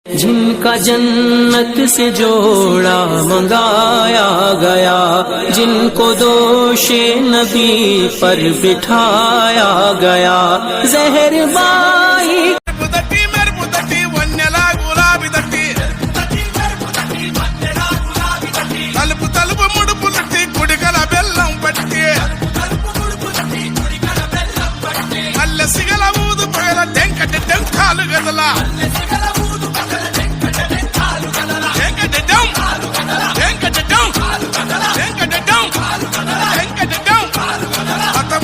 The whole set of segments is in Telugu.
जिनका जन्नत से जोड़ा मंगाया गया, जिनको दोषे नबी पर बिठाया गया, जहर बाई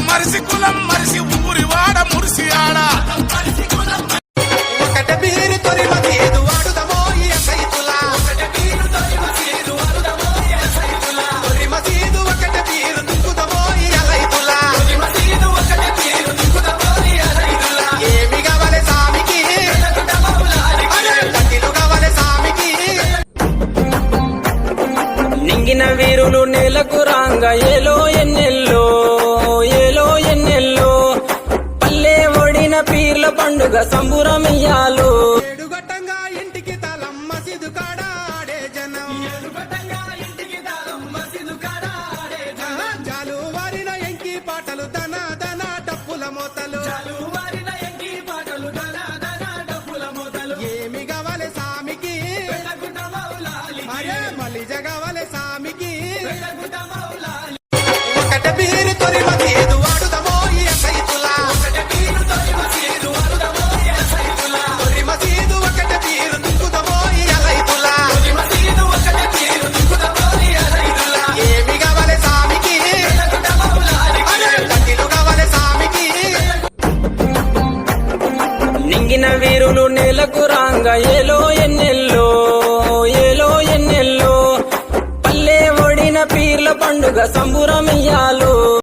మరిసి కులం మరిసి ఊరి వాడ మురిసి ఆడ ఒకట బీరు తొరి మగేదు వాడుదమో ఈ సైతులా తొరి మసీదు ఒకట బీరు దుక్కుదమో ఈ అలైతులా ఏమి కావాలి సామికి గట్టిలు కావాలి సామికి నింగిన వీరులు నేలకు రాంగ ఏలో ఎన్నెల్లో పీర్ల పండుగ సంబురమియాలు ఏడుగట్టంగా ఇంటికి తాళం మసీదు కాడ ఆడే జనం జాలు వారిన ఎంకి పాటలు దన దన డప్పుల మోతలు ఏమి కావాలి సామికి అరే మలిజ కావాలి సామికి ఒకట బీరు తొరి మగేదు వాడుదమో ఈ సైతులా నింగిన వీరులు నేలకు రాంగ ఏలో ఎన్నెల్లో పల్లె ఒడిన పీర్ల పండుగ సంబురమియాలు